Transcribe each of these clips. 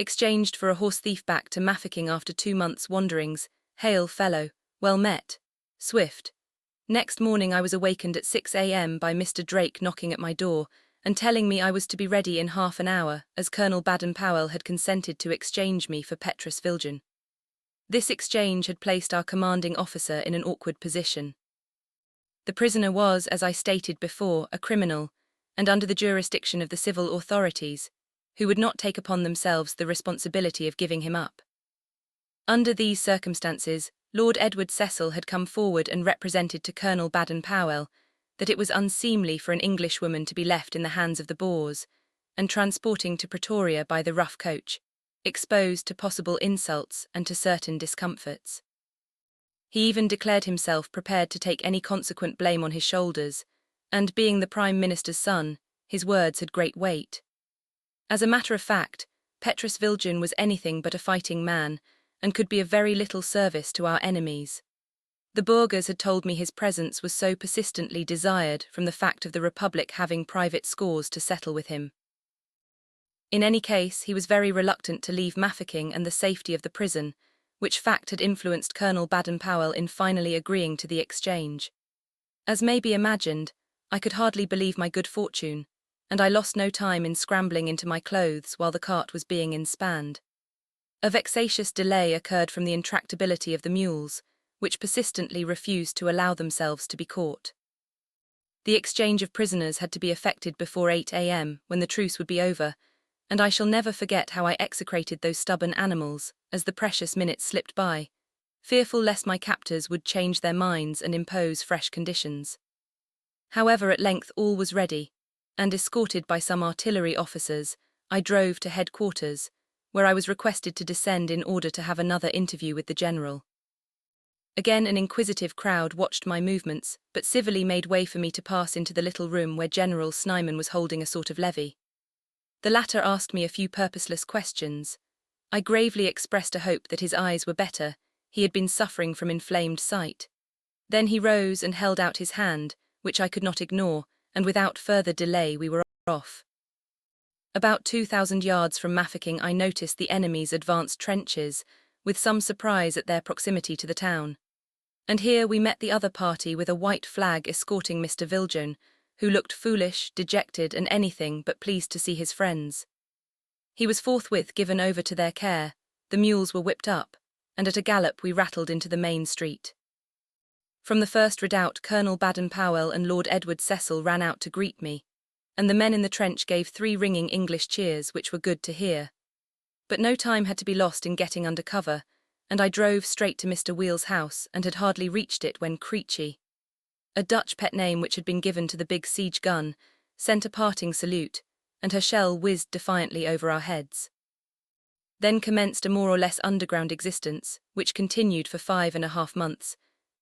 Exchanged for a horse thief back to MAFEKING after 2 months' wanderings. Hail, fellow. Well met. Swift. Next morning I was awakened at 6 a.m. by Mr. Drake knocking at my door and telling me I was to be ready in half an hour, as Colonel Baden-Powell had consented to exchange me for Petrus Viljoen. This exchange had placed our commanding officer in an awkward position. The prisoner was, as I stated before, a criminal, and under the jurisdiction of the civil authorities, who would not take upon themselves the responsibility of giving him up. Under these circumstances, Lord Edward Cecil had come forward and represented to Colonel Baden-Powell that it was unseemly for an Englishwoman to be left in the hands of the Boers, and transporting to Pretoria by the rough coach, exposed to possible insults and to certain discomforts. He even declared himself prepared to take any consequent blame on his shoulders, and being the Prime Minister's son, his words had great weight. As a matter of fact, Petrus Viljoen was anything but a fighting man, and could be of very little service to our enemies. The burghers had told me his presence was so persistently desired from the fact of the Republic having private scores to settle with him. In any case, he was very reluctant to leave MAFEKING and the safety of the prison, which fact had influenced Colonel Baden-Powell in finally agreeing to the exchange. As may be imagined, I could hardly believe my good fortune, and I lost no time in scrambling into my clothes while the cart was being inspanned. A vexatious delay occurred from the intractability of the mules, which persistently refused to allow themselves to be caught. The exchange of prisoners had to be effected before 8 a.m., when the truce would be over, and I shall never forget how I execrated those stubborn animals as the precious minutes slipped by, fearful lest my captors would change their minds and impose fresh conditions. However, at length all was ready, and escorted by some artillery officers, I drove to headquarters, where I was requested to descend in order to have another interview with the general. Again an inquisitive crowd watched my movements, but civilly made way for me to pass into the little room where General Snyman was holding a sort of levee. The latter asked me a few purposeless questions. I gravely expressed a hope that his eyes were better, he had been suffering from inflamed sight. Then he rose and held out his hand, which I could not ignore, and without further delay we were off. About 2,000 yards from MAFEKING I noticed the enemy's advanced trenches, with some surprise at their proximity to the town. And here we met the other party with a white flag escorting Mr. Viljoen, who looked foolish, dejected, and anything but pleased to see his friends. He was forthwith given over to their care, the mules were whipped up, and at a gallop we rattled into the main street. From the first redoubt, Colonel Baden-Powell and Lord Edward Cecil ran out to greet me, and the men in the trench gave 3 ringing English cheers which were good to hear. But no time had to be lost in getting under cover, and I drove straight to Mr. Wheel's house and had hardly reached it when Creechy, a Dutch pet name which had been given to the big siege gun, sent a parting salute, and her shell whizzed defiantly over our heads. Then commenced a more or less underground existence, which continued for 5.5 months,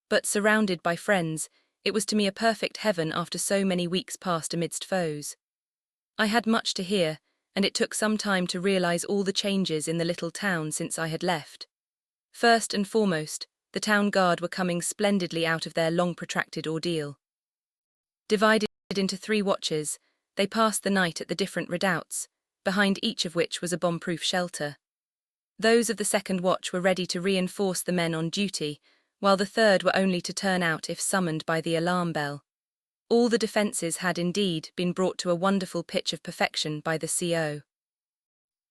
but surrounded by friends, it was to me a perfect heaven after so many weeks passed amidst foes. I had much to hear, and it took some time to realize all the changes in the little town since I had left. First and foremost, the town guard were coming splendidly out of their long-protracted ordeal. Divided into 3 watches, they passed the night at the different redoubts, behind each of which was a bomb-proof shelter. Those of the second watch were ready to reinforce the men on duty, while the third were only to turn out if summoned by the alarm bell. All the defences had indeed been brought to a wonderful pitch of perfection by the CO.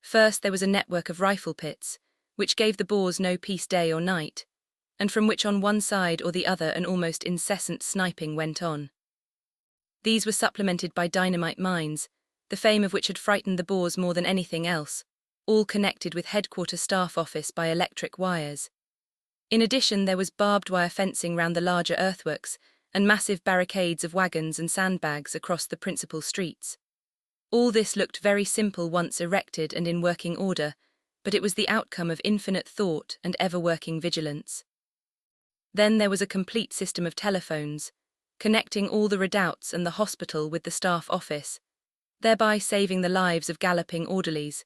First there was a network of rifle pits, which gave the Boers no peace day or night, and from which on one side or the other an almost incessant sniping went on. These were supplemented by dynamite mines, the fame of which had frightened the Boers more than anything else, all connected with headquarter staff office by electric wires. In addition, there was barbed wire fencing round the larger earthworks, and massive barricades of wagons and sandbags across the principal streets. All this looked very simple once erected and in working order, but it was the outcome of infinite thought and ever-working vigilance. Then there was a complete system of telephones, connecting all the redoubts and the hospital with the staff office, thereby saving the lives of galloping orderlies,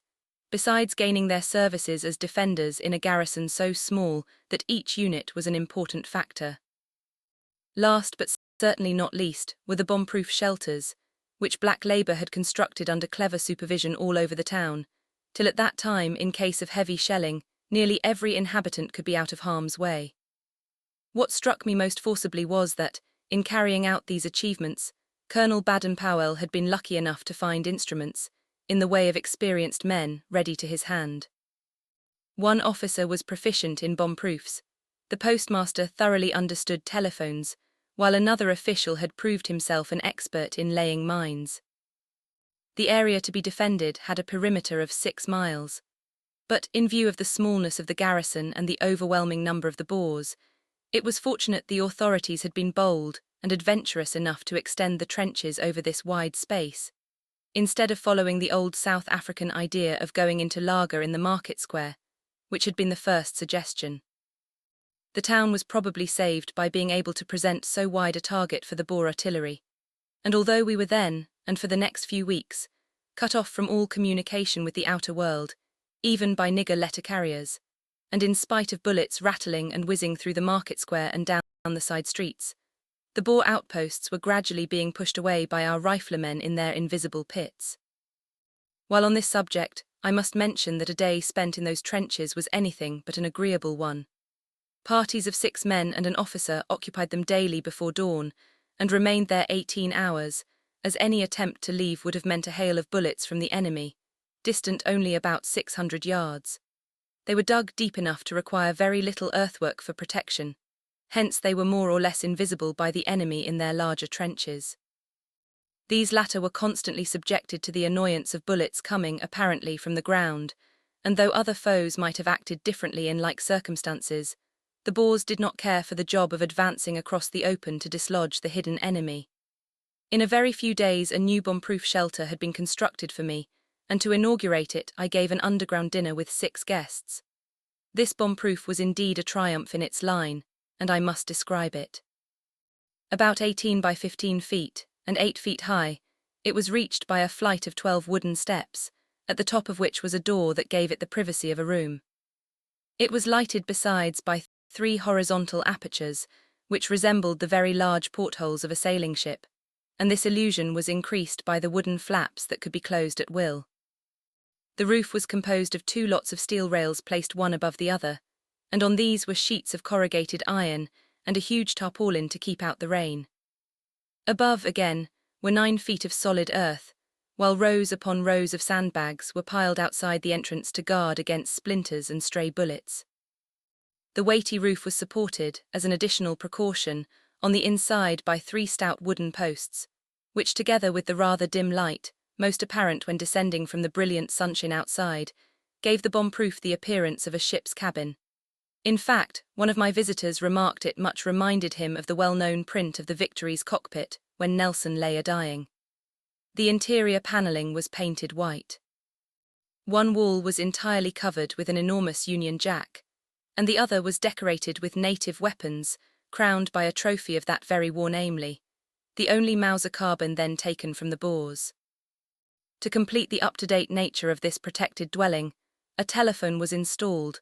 besides gaining their services as defenders in a garrison so small that each unit was an important factor. Last but certainly not least were the bomb-proof shelters, which Black Labour had constructed under clever supervision all over the town, till at that time, in case of heavy shelling, nearly every inhabitant could be out of harm's way. What struck me most forcibly was that, in carrying out these achievements, Colonel Baden-Powell had been lucky enough to find instruments, in the way of experienced men, ready to his hand. One officer was proficient in bomb-proofs, the postmaster thoroughly understood telephones, while another official had proved himself an expert in laying mines. The area to be defended had a perimeter of 6 miles. But in view of the smallness of the garrison and the overwhelming number of the Boers, it was fortunate the authorities had been bold and adventurous enough to extend the trenches over this wide space, instead of following the old South African idea of going into laager in the market square, which had been the first suggestion. The town was probably saved by being able to present so wide a target for the Boer artillery, and although we were then, and for the next few weeks, cut off from all communication with the outer world, even by nigger letter carriers, and in spite of bullets rattling and whizzing through the market square and down the side streets, the Boer outposts were gradually being pushed away by our riflemen in their invisible pits. While on this subject, I must mention that a day spent in those trenches was anything but an agreeable one. Parties of 6 men and an officer occupied them daily before dawn, and remained there 18 hours, as any attempt to leave would have meant a hail of bullets from the enemy, distant only about 600 yards. They were dug deep enough to require very little earthwork for protection, hence they were more or less invisible by the enemy in their larger trenches. These latter were constantly subjected to the annoyance of bullets coming apparently from the ground, and though other foes might have acted differently in like circumstances, the Boers did not care for the job of advancing across the open to dislodge the hidden enemy. In a very few days a new bomb-proof shelter had been constructed for me, and to inaugurate it I gave an underground dinner with 6 guests. This bomb-proof was indeed a triumph in its line, and I must describe it. About 18 by 15 feet, and 8 feet high, it was reached by a flight of 12 wooden steps, at the top of which was a door that gave it the privacy of a room. It was lighted besides by 3 horizontal apertures, which resembled the very large portholes of a sailing ship, and this illusion was increased by the wooden flaps that could be closed at will. The roof was composed of 2 lots of steel rails placed one above the other, and on these were sheets of corrugated iron and a huge tarpaulin to keep out the rain. Above, again, were 9 feet of solid earth, while rows upon rows of sandbags were piled outside the entrance to guard against splinters and stray bullets. The weighty roof was supported, as an additional precaution, on the inside by 3 stout wooden posts, which together with the rather dim light, most apparent when descending from the brilliant sunshine outside, gave the bomb-proof the appearance of a ship's cabin. In fact, one of my visitors remarked it much reminded him of the well-known print of the Victory's cockpit when Nelson lay a-dying. The interior panelling was painted white. One wall was entirely covered with an enormous Union Jack, and the other was decorated with native weapons, crowned by a trophy of that very war, namely, the only Mauser carbine then taken from the Boers. To complete the up-to-date nature of this protected dwelling, a telephone was installed,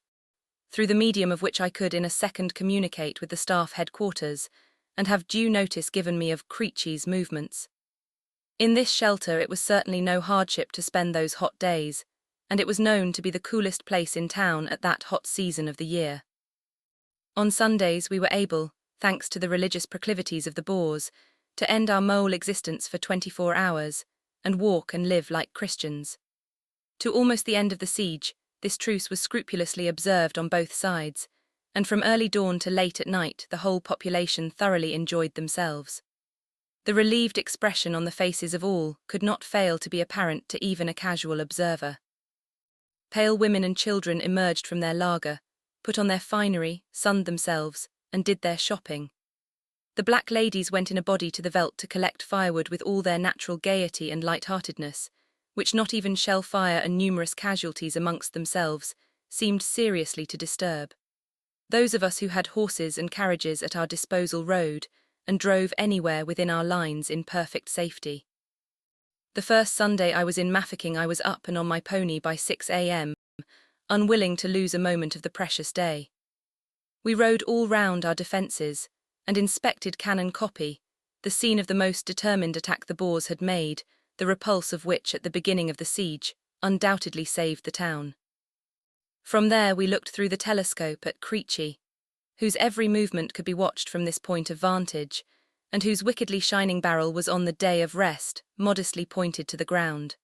through the medium of which I could in a second communicate with the staff headquarters and have due notice given me of Creechy's movements. In this shelter it was certainly no hardship to spend those hot days, and it was known to be the coolest place in town at that hot season of the year. On Sundays we were able, thanks to the religious proclivities of the Boers, to end our mole existence for 24 hours, and walk and live like Christians. To almost the end of the siege, this truce was scrupulously observed on both sides, and from early dawn to late at night the whole population thoroughly enjoyed themselves. The relieved expression on the faces of all could not fail to be apparent to even a casual observer. Pale women and children emerged from their laager, put on their finery, sunned themselves, and did their shopping. The black ladies went in a body to the veldt to collect firewood with all their natural gaiety and light-heartedness, which not even shell fire and numerous casualties amongst themselves seemed seriously to disturb. Those of us who had horses and carriages at our disposal rode, and drove anywhere within our lines in perfect safety. The first Sunday I was in MAFEKING I was up and on my pony by 6 a.m., unwilling to lose a moment of the precious day. We rode all round our defences, and inspected cannon copy, the scene of the most determined attack the Boers had made, the repulse of which at the beginning of the siege undoubtedly saved the town. From there we looked through the telescope at XCHANGED, whose every movement could be watched from this point of vantage, and whose wickedly shining barrel was on the day of rest, modestly pointed to the ground.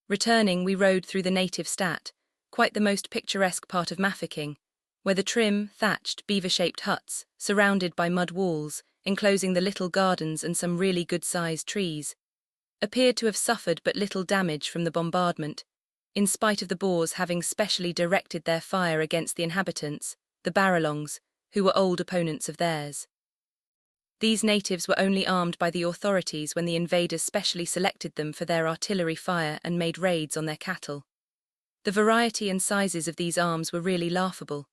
Returning, we rode through the native stat, quite the most picturesque part of MAFEKING, where the trim, thatched, beaver-shaped huts, surrounded by mud walls, enclosing the little gardens and some really good-sized trees, appeared to have suffered but little damage from the bombardment, in spite of the Boers having specially directed their fire against the inhabitants, the Baralongs, who were old opponents of theirs. These natives were only armed by the authorities when the invaders specially selected them for their artillery fire and made raids on their cattle. The variety and sizes of these arms were really laughable.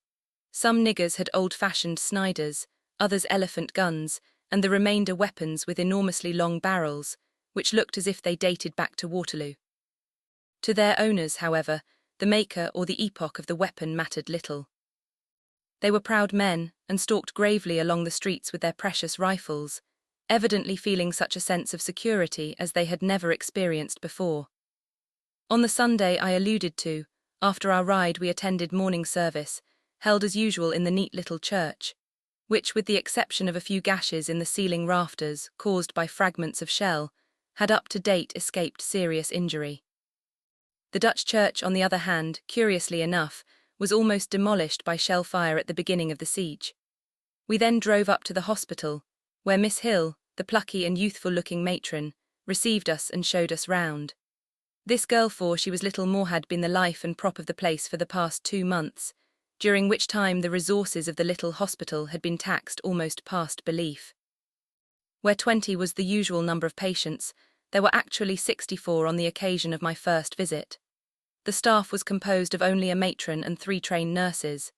Some niggers had old-fashioned Snyders, others elephant guns, and the remainder weapons with enormously long barrels, which looked as if they dated back to Waterloo. To their owners, however, the maker or the epoch of the weapon mattered little. They were proud men and stalked gravely along the streets with their precious rifles, evidently feeling such a sense of security as they had never experienced before. On the Sunday I alluded to, after our ride we attended morning service, held as usual in the neat little church, which, with the exception of a few gashes in the ceiling rafters caused by fragments of shell, had up to date escaped serious injury. The Dutch church, on the other hand, curiously enough, was almost demolished by shell fire at the beginning of the siege. We then drove up to the hospital, where Miss Hill, the plucky and youthful-looking matron, received us and showed us round. This girl, for she was little more, had been the life and prop of the place for the past 2 months, during which time the resources of the little hospital had been taxed almost past belief. Where 20 was the usual number of patients, there were actually 64 on the occasion of my first visit. The staff was composed of only a matron and 3 trained nurses.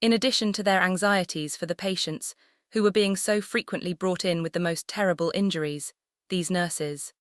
In addition to their anxieties for the patients, who were being so frequently brought in with the most terrible injuries, these nurses